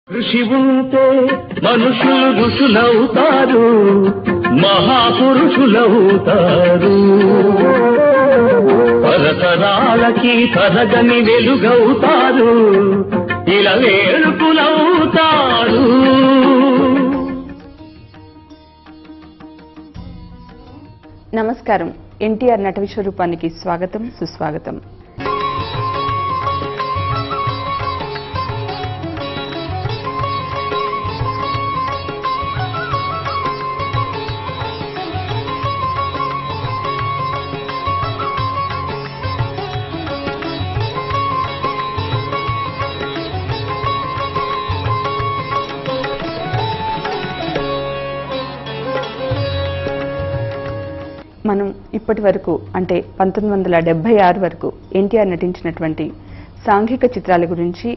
కృషి ఉంటే మనుషులు ఋషులవుతారు, మహాపురుషులవుతారు. తరతరాలకి తరగని వెలుగవుతారు, ఇలా వేడుకులవుతారు. నమస్కారం. ఎన్టీఆర్ నట విశ్వరూపానికి స్వాగతం, సుస్వాగతం. మనం ఇప్పటి వరకు అంటే 1976 వరకు ఎన్టీఆర్ నటించినటువంటి సాంఘిక చిత్రాల గురించి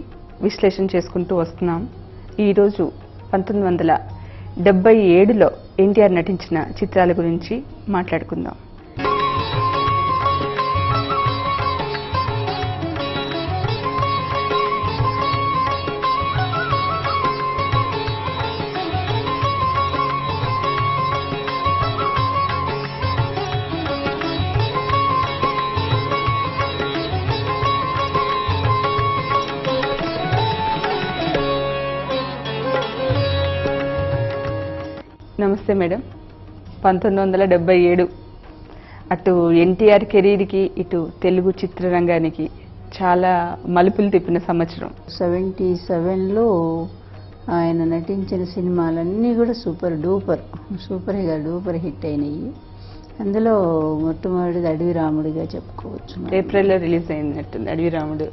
విశ్లేషణ చేసుకుంటూ వస్తున్నాం. ఈరోజు 1977లో ఎన్టీఆర్ నటించిన చిత్రాల గురించి మాట్లాడుకుందాం. నమస్తే మేడం. 1977 అటు ఎన్టీఆర్ కెరీర్కి ఇటు తెలుగు చిత్రరంగానికి చాలా మలుపులు తిప్పిన సంవత్సరం. 77లో ఆయన నటించిన సినిమాలన్నీ కూడా సూపర్ హిట్ అయినాయి. అందులో మొట్టమొదటిది అడవి రాముడిగా చెప్పుకోవచ్చు. ఏప్రిల్లో రిలీజ్ అయినట్టుంది అడవి రాముడు.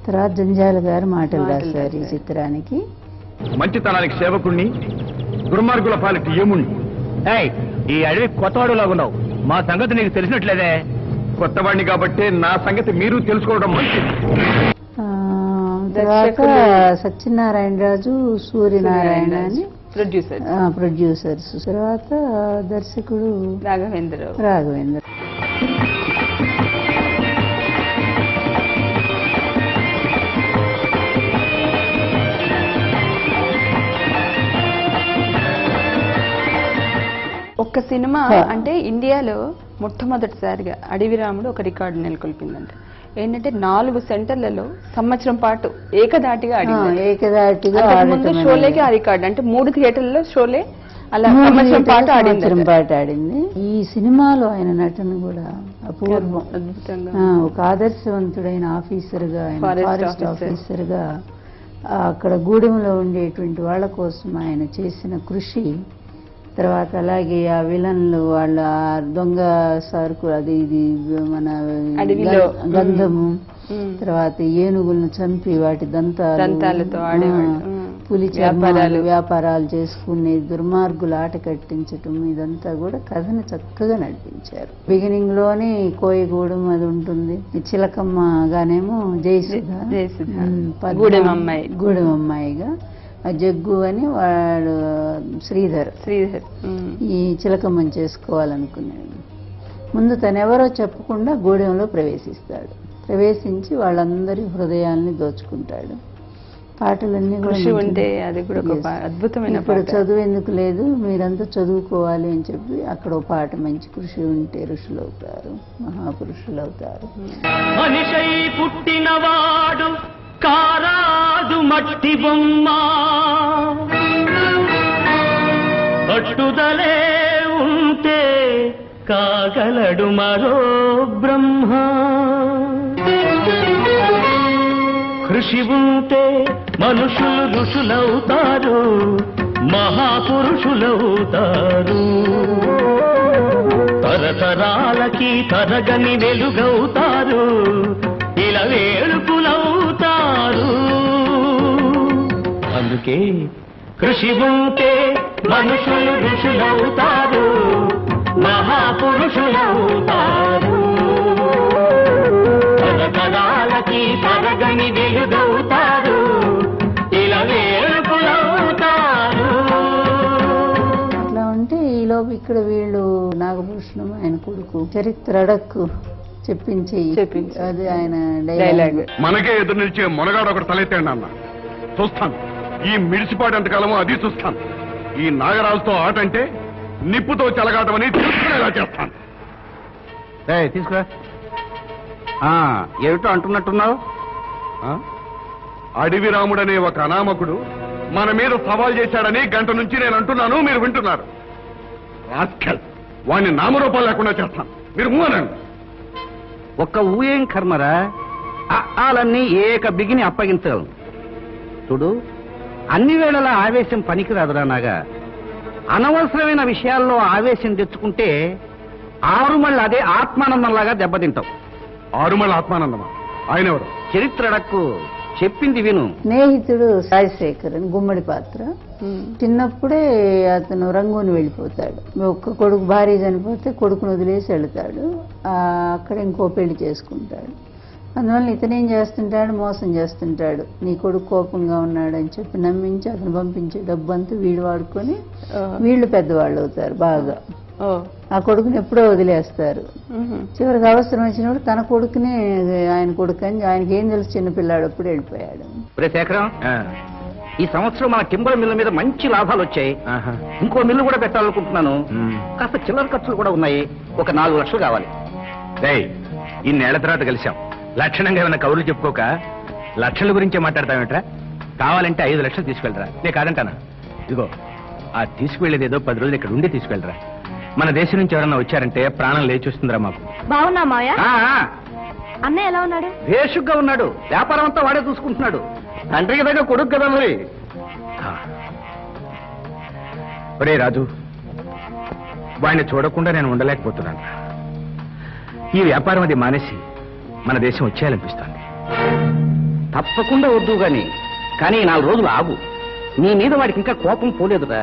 తర్వాత జంజాల గారు మాటలు రాశారు ఈ చిత్రానికి. మంచితనానికి సేవకుణ్ణి, దుర్మార్గుల పాలిటి యముణ్ణి. ఈ అడవి కొత్తవాడులాగున్నావు, మా సంగతి నీకు తెలిసినట్లేదే. కొత్తవాడిని కాబట్టి నా సంగతి మీరు తెలుసుకోవడం మంచిది. తర్వాత సత్యనారాయణరాజు, సూర్యనారాయణ అని ప్రొడ్యూసర్స్. తర్వాత దర్శకుడు రాఘవేంద్ర. ఒక్క సినిమా అంటే ఇండియాలో మొట్టమొదటిసారిగా అడవి రాముడు ఒక రికార్డు నెలకొల్పిందంట. ఏంటంటే 4 సెంటర్లలో సంవత్సరం పాటు ఏకదాటిగా ముందు షోలేకి ఆ రికార్డు అంటే 3 థియేటర్లలో షోలే అలా సంవత్సరం పాటు ఆడింది. ఈ సినిమాలో ఆయన నటన కూడా అపూర్వం, అద్భుతంగా. ఒక ఆదర్శవంతుడైన ఆఫీసర్గా, ఫారెస్ట్ ఆఫీసర్గా అక్కడ గూడెంలో ఉండేటువంటి వాళ్ళ కోసం ఆయన చేసిన కృషి, తర్వాత అలాగే ఆ విలన్లు వాళ్ళ దొంగ సరుకు అది ఇది మన గంధము, తర్వాత ఏనుగులను చంపి వాటి దంతాలతో పులి వ్యాపారాలు చేసుకునే దుర్మార్గులు ఆట కట్టించటం, ఇదంతా కూడా కథను చక్కగా నడిపించారు. బిగినింగ్ లోనే కోయగూడెం అది ఉంటుంది, చిలకమ్మగానేమో గూడెం అమ్మాయిగా, ఆ జగ్గు అని వాడు శ్రీధర్ ఈ చిలకమ్మని చేసుకోవాలనుకున్నాడు. ముందు తనెవరో చెప్పకుండా గూడెంలో ప్రవేశించి వాళ్ళందరి హృదయాల్ని దోచుకుంటాడు. పాటలన్నీ కూడా ఉంటే అది కూడా ఒక అద్భుతమైన. ఇప్పుడు చదువు ఎందుకు లేదు, మీరంతా చదువుకోవాలి అని చెప్పి అక్కడ ఒక పాట, మంచి కృషి ఉంటే ఋషులవుతారు, మహాపురుషులవుతారు. మనిషై పుట్టినవాడు కారాదు మట్టి బొమ్మ, పట్టుదలే ఉంటే కాగలడు మరో బ్రహ్మ. కృషి ఉంటే మనుషులు ఋషులవుతారు, మహాపురుషులవుతారు. తరతరాలకి తరగని వెలుగవుతారు, ఇలా వేడుకులవుతారు. అందుకే కృషి ఉంటే మనుషులు ఋషులవుతారు, మహాపురుషులవుతారు. తరతరాలకి తరగని వెలుగవుతారు, ఇలా వేడుకులవుతారు. బాబు ఇక్కడ వీళ్ళు నాగభూషణం ఆయన కొడుకు చరిత్ర అడక్కు చెప్పించి అది ఆయన డైలాగ్. మనకే ఎదురు నిలిచే మొనగాడు ఒకటి తలెత్తాడు అన్న. చూస్తాను ఈ మిడిసిపాటు ఎంతకాలమో అది చూస్తాను. ఈ నాగరాజుతో ఆట అంటే నిప్పుతో చెలగాటమని తెలుసుకునేలా చేస్తాను. తీసుకురా. ఏమిటో అంటున్నట్టున్నావు? అడవి రాముడనే ఒక అనామకుడు మన మీద సవాల్ చేశాడని గంట నుంచి నేను అంటున్నాను, మీరు వింటున్నారు. రాస్కెల్, వాడిని నామరూపాలు లేకుండా చేస్తాను. మీరు మూవనండి. ఒక్క ఊయేం కర్మరా, అలన్నీ ఏక బిగిని అప్పగించగలను. చూడు, అన్ని వేళలా ఆవేశం పనికిరాదురా నాగా. అనవసరమైన విషయాల్లో ఆవేశం తెచ్చుకుంటే ఆరుమళ్ళ అదే ఆత్మానందంలాగా దెబ్బతింటావు. ఆరుమళ్ళ ఆత్మానందమా? ఆయన ఎవరు? చరిత్ర అడక్కు చెప్పింది విను. స్నేహితుడు రాజశేఖర్ అని గుమ్మడి పాత్ర. చిన్నప్పుడే అతను రంగూని వెళ్ళిపోతాడు. ఒక్క కొడుకు భార్య చనిపోతే కొడుకును వదిలేసి వెళతాడు. అక్కడ ఇంకో పెళ్లి చేసుకుంటాడు. అందువల్ల ఇతనేం చేస్తుంటాడు, మోసం చేస్తుంటాడు. నీ కొడుకు కోపంగా ఉన్నాడు అని చెప్పి నమ్మించి అతను పంపించే డబ్బు అంతా వీడు వాడుకొని వీళ్ళు పెద్దవాళ్ళు అవుతారు బాగా. ఆ కొడుకుని ఎప్పుడో వదిలేస్తారు. చివరికి అవసరం వచ్చినప్పుడు తన కొడుకునే ఆయన కొడుకు అని ఆయనకి ఏం తెలుసు, చిన్నపిల్లాడు అప్పుడు వెళ్ళిపోయాడు. శేఖరం, ఈ సంవత్సరం మన టింబర్ మిల్లు మీద మంచి లాభాలు వచ్చాయి. ఇంకో మిల్లు కూడా పెట్టాలనుకుంటున్నాను. కాస్త చిల్లర ఖర్చులు కూడా ఉన్నాయి. ఒక 4 లక్షలు కావాలి. ఇన్నేళ్ల తర్వాత కలిశాం. లక్షణంగా ఏమైనా కౌరులు చెప్పుకోక లక్షల గురించే మాట్లాడతామేట్రా? కావాలంటే 5 లక్షలు తీసుకెళ్ళరా. నేను కాదంటానా? ఇదిగో, ఆ తీసుకువెళ్ళేది ఏదో 10 రోజులు ఇక్కడ ఉండి తీసుకెళ్ళరా. మన దేశం నుంచి ఎవరన్నా వచ్చారంటే ప్రాణం లేచి వస్తుందిరా మాకు. బాగున్నా మాయా? అన్నయ్య ఎలా ఉన్నాడు? భేషుగ్గా ఉన్నాడు. వ్యాపారం అంతా వాడే చూసుకుంటున్నాడు. తండ్రికి దగ్గర కొడుకు కదా మరి. ఒరే రాజు, వాడిని చూడకుండా నేను ఉండలేకపోతున్నాను. ఈ వ్యాపారం అది మానేసి మన దేశం వచ్చేయాలనిపిస్తుంది. తప్పకుండా వద్దు గాని, కానీ 4 రోజులు ఆగు. నీ మీద వాడికి ఇంకా కోపం పోలేదురా.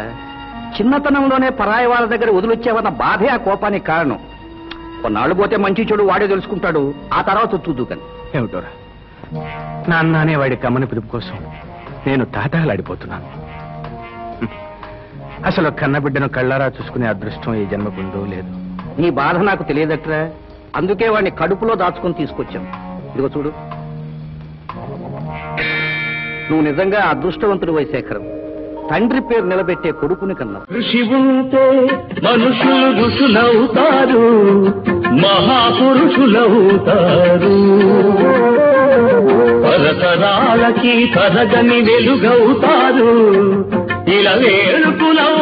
చిన్నతనంలోనే పరాయి వాళ్ళ దగ్గర వదిలొచ్చావన్న బాధే ఆ కోపానికి కారణం. కొన్నాళ్ళు పోతే మంచి చెడు వాడే తెలుసుకుంటాడు. ఆ తర్వాత చూద్దు కానీ. ఏమిటోరా, నాన్నే వాడి కమ్మని పిలుపు కోసం నేను తాతలాడిపోతున్నాను. అసలు కన్నబిడ్డను కళ్ళారా చూసుకునే అదృష్టం ఈ జన్మకుందో లేదు. నీ బాధ నాకు తెలియదట్రా. అందుకే వాడిని కడుపులో దాచుకుని తీసుకొచ్చాం. ఇదిగో చూడు, నువ్వు నిజంగా అదృష్టవంతుడు శేఖరం. తండ్రి పేరు నిలబెట్టే కొడుకుని కన్నా. కృషి ఉంటే మనుషులు ఋషులవుతారు, మహాపురుషులవుతారు. తరతరాలకి తరగని వెలుగవుతారు. ఇలా వేడుకులవు